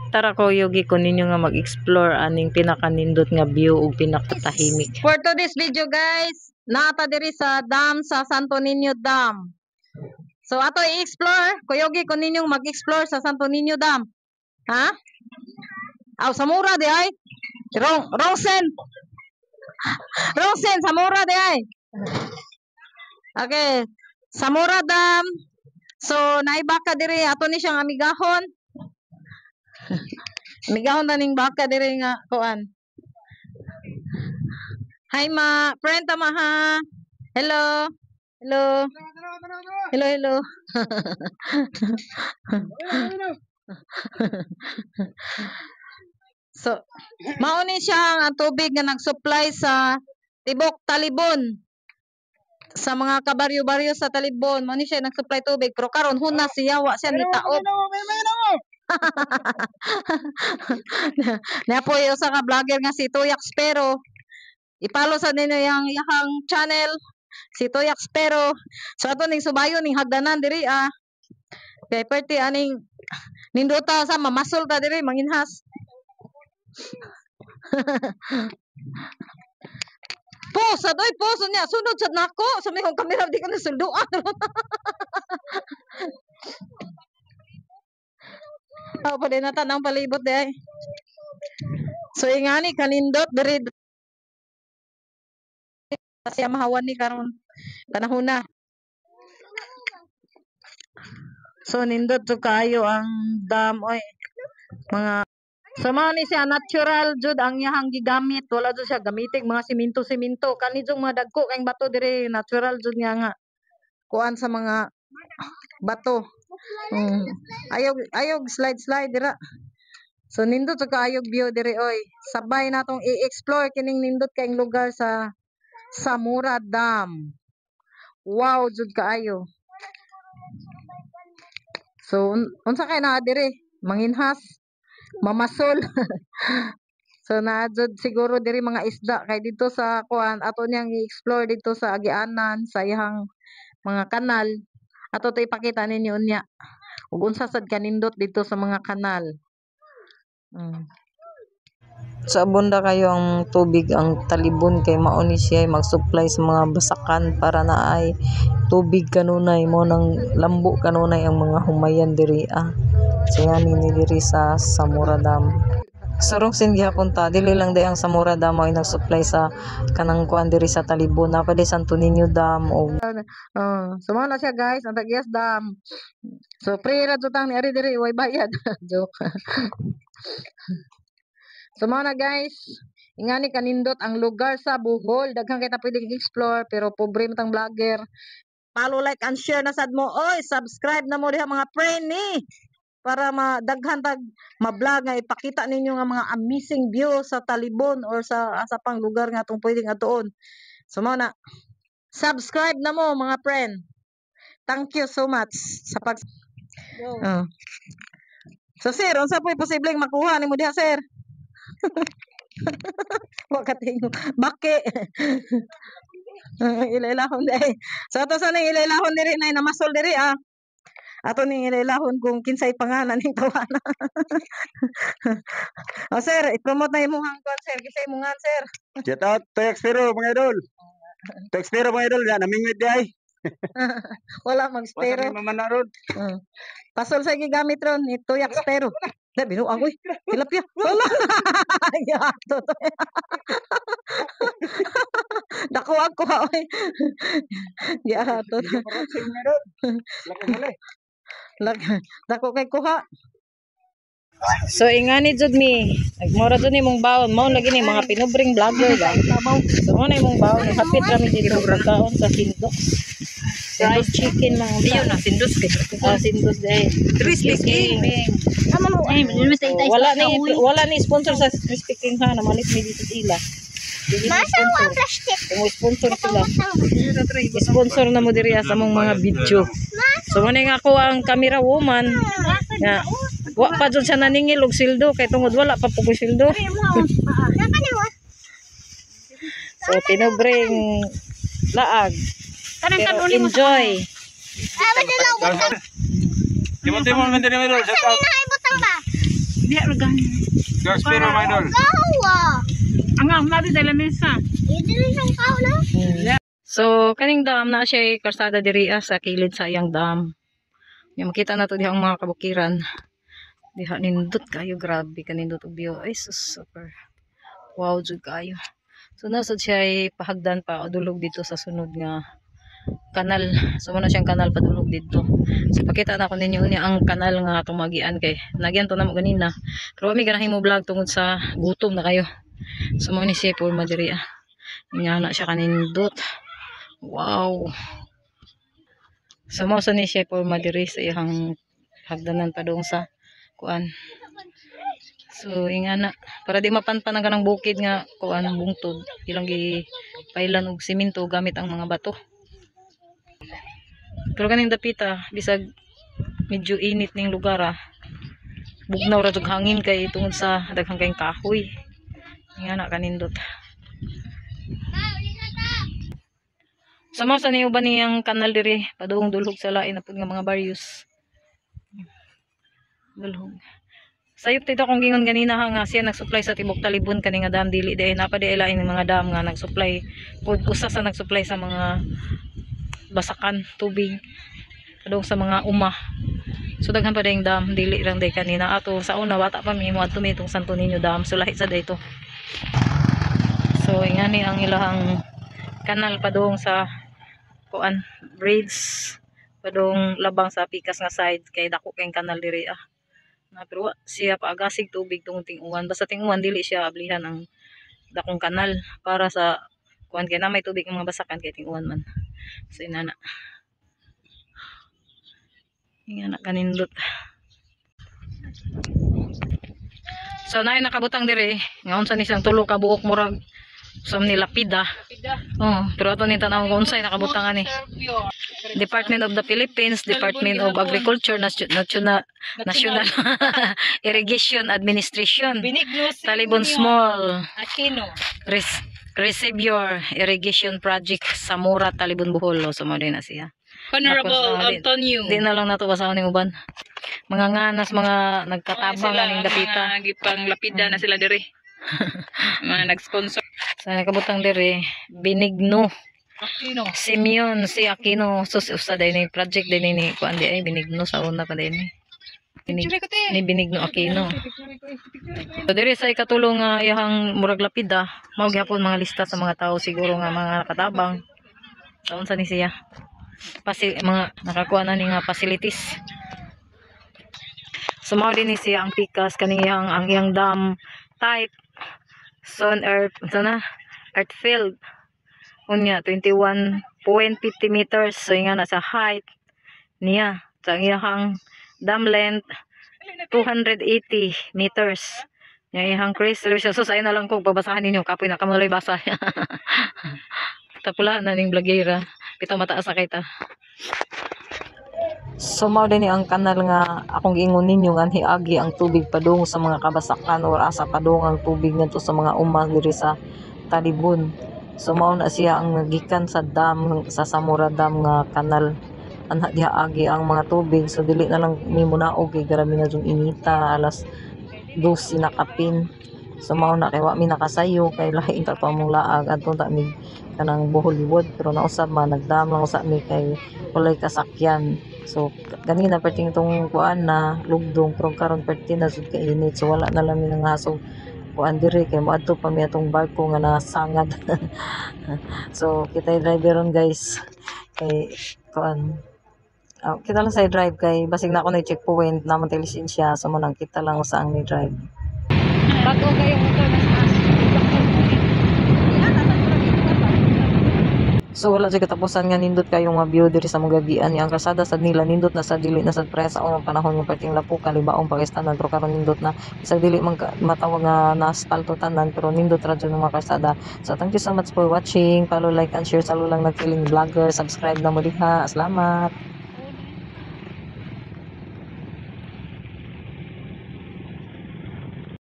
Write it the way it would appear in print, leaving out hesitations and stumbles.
Tara ko yogi ko ninyo nga mag-explore aning pinakanindot nga view ug pinakatahimik. For today's video guys, nata diri sa dam sa Santo Niño Dam. So ato i-explore, kuyogi ko ninyong mag-explore sa Santo Niño Dam. Ha? Aw samura di ay. Rongsen. Rongsen samura di ay. Okay, Samura Dam. So naibaka diri ato ni siyang amigahon. Migahon na ning baka diri nga kuan. Hi ma, friend ta ma ha. Hello. Hello. Hello, hello. So, mao ni siya ang tubig nga nagsupply sa tibok Talibon. Sa mga kabaryo-baryo sa Talibon, mao ni siya nagsupply tubig. Pero karon huna siya wa siya nitaod. Napoy usa ka vlogger nga si Tuyak Spero. Ipalo sa ninyo yang yakang channel si Tuyak Spero. So ato ning subayon ning hagdanan diri kay perti aning nindota sa mamasol ta diri manginhas. Pos adoy pos niya sunod sad nako sa may kamera di ko nasulduan. Aw pa din nata nang palibot di ay. So ingani kanindot diri siya mahawan ni karon panahon na. So nindot to kayo ang dam oy. Mga so mao ni siya natural jud ang iyang gigamit, wala jud siya gamiting mga simento kani jung mga dagko kay bato diri natural jud nga kuan sa mga bato. Ayog slide dira. So nindot to kaayog view diri oy. Sabay natong i-explore kining nindot kaayong lugar sa Samura Dam. Wow jud kaayo. So unsa kay naa diri? Manginhas, mamasol. So naa jud siguro diri mga isda kay dito sa kuan ato niyang i-explore dito sa agianan sa iyang mga kanal. Ato to ipakita ninyo unya. Ug unsa sad kanindot dito sa mga kanal. Sa bunda kayo ang tubig ang Talibon kay mao ni siya mag-supply sa mga basakan para naay tubig kanunay mo nang lambo kanunay ang mga humayan diri So yan ni diri sa Samura Dam. Surong sin gyapon ta dili lang day ang Samura Dam ay nag-supply sa kanang kuan diri sa Talibon na pwede Santo Niño Dam o so mao na siya guys ang Tagias Dam. So free ra jud tang ni ari diri way bayad. Joke. So mao na guys, ingani kanindot ang lugar sa Bohol. Daghang kita pwedeng explore pero pobre matang vlogger. Follow, like and share na sad mo. Oy, subscribe na mo diha mga friend ni para madaghan tag ma-vlog nga ipakita ninyo nga mga amazing view sa Talibon or sa asa pang lugar nga atong pwedeng atuon. So mao na. Subscribe na mo mga friend. Thank you so much sa pag So sir, unsa po'y posibleng makuha nimo diha sir? Wakatingo. Bake. Ilailahon dai. So ato sa ning ilailahon diri nay namasol diri Ato ning ilailahon kung kinsay pangalan ning tawana. O sir, i-promote na imong hangkon sir, kinsay imong sir. Shout out to Expero mga idol. To Expero mga idol, namingwit di ay. Wala mag-spero. Wala man ron. Pasol sa gigamit ron ni Tuyak Spero. Dabi no agoy. Tilapia. Wala. Ya to. Dako ako oy. Ya to. Dako kay kuha. So ingani jud mi, nagmora jud ni mong baon, mao lagi ni mga pinubring vlogger ba. So mo na imong baon, hapit ra mi dito pagkaon sa Sindos. Fried chicken mga diyo na Sindos kay. Sindos day. Crispy King. Wala ni sponsor sa Crispy King ha, namalit mi dito sila. Masa wa plastic. Kung sponsor sila. Sponsor na mo diri sa mong mga video. So mo nga ako ang camera woman. Nga wa pa jud siya naningil og sildo kay tungod wala pa pug sildo. So pinobring laag. Pero enjoy. Timon man din mo. Dia regang. Two Spiro mga idol. Ang nabi sa lamesa. So kaning dam na siya karsada diri sa kilid sa iyang dam. Yung makita na to diha ang mga kabukiran. Diha nindot kayo, grabe kanindot og view. Ay sus, super. Wow jud kayo. So nasod siya ay pahagdan pa o dulog dito sa sunod nga kanal. So muna siyang kanal padulog dito. So pakita na ko ninyo niya ang kanal nga tumagian kay nagyan to na mo ganina. Pero mi ganahin mo vlog tungod sa gutom na kayo. So mo ni siya por madiri ah. Nga na siya kanindot. Wow. So mo sa ni siya por madiri sa iyang hagdanan padung sa kuan. So ingana para di mapanpan ang kanang bukid nga kuan bungtod ilang gi pailan og simento gamit ang mga bato. Pero kaning dapita bisag medyo init ning lugar ah. Bugnaw ra jud hangin kay tungod sa daghang kayong kahoy. Ingana kanindot. Sama sa niyo ba niyang kanal diri padung dulhog sa lain na pud nga mga barrios. Dulhog. Sayop dito kung gingon ganina nga siya nagsupply sa tibok talibon kani nga dam dili dai napadi lain mga dam nga nagsupply pud usa sa nagsupply sa mga basakan tubig padung sa mga uma. So daghan pa dayong dam dili lang day kanina ato sa una bata pa mi mo adto mi itong Santo Niño Dam so lahi sa dayto. So ingani ang ilahang kanal padung sa kuan bridge padung labang sa pikas nga side kay dako kay kanal diri ah. Na pero siya paagasig tubig tungod ting-uwan basta ting-uwan dili siya ablihan ang dakong kanal para sa kuan kay na may tubig ang mga basakan kay ting-uwan man. So inana. Ingana kanindot. So naay nakabutang diri nga unsa ni siyang tulo ka buok murag som ni lapida. Oh, pero ato ni tanaw kung unsay nakabutang ani. Department of the Philippines, Department of Agriculture, National Irrigation Administration, Talibon Small, Receive your Irrigation Project, Samora, Talibon, Bohol. So, mo din na siya. Honorable Antonio. Di na lang nato basahan ni uban. Mga nganas, mga nagkatabang aning dapita. Gipang lapida na sila diri. Mga nag-sponsor. Sa nakabutang diri, Benigno. Simeon si Aquino sus usa day ni project din ni kuan di ay Benigno sa una pa din ni Benigno Aquino. So diri sa ikatulong nga iyang murag lapida mao gyapon mga lista sa mga tao siguro nga mga nakatabang sa unsa ni siya mga nakakuha na ni nga facilities. So mao din ni siya ang pikas kaniyang ang iyang dam type Sun Earth sana Earth Field unya 21.50 meters so nga na sa height niya sa iyang dam length 280 meters nga iyang crease so sa na lang kung babasahan ninyo kapoy na kamuloy basa tapula na ning blagera pito mataas na kita. So mao din ang kanal nga akong giingon ninyo nga hiagi ang tubig padung sa mga kabasakan or asa padung ang tubig ngadto sa mga uma diri sa Talibon. So mao na siya ang nagikan sa dam sa Samora Dam nga kanal anha diha agi ang mga tubig so dili na lang mi munaog kay garami na jung inita alas 12 na kapin. So mao na kay wa mi nakasayo kay lahi ta to among laag adto ta mi kanang Boholiwood pero nausab man nagdam lang usa mi kay walay kasakyan. So ganina perting tong kuan na lugdong pero karon perting na jud ka init so wala na lang mi nang hasog kuan diri kay moadto pa mi atong barko nga nasangad. So kita driver ron guys kay kuan kita lang sa drive kay basig na ako na checkpoint na man lisensya so man kita lang usa ang ni drive. Bago kayo motor na sa so wala siya katapusan nga nindot kayong mga view diri sa mga gabian ang kalsada sad nila nindot na sa dili na sa presa o panahon ng perting lapo kalibaong pakistanan pero karon nindot na sa dili man matawag nga na asfalto tanan pero nindot ra jud mga kalsada. So thank you so much for watching, follow, like and share sa lulang nagkiling vlogger, subscribe na mo diha. Salamat.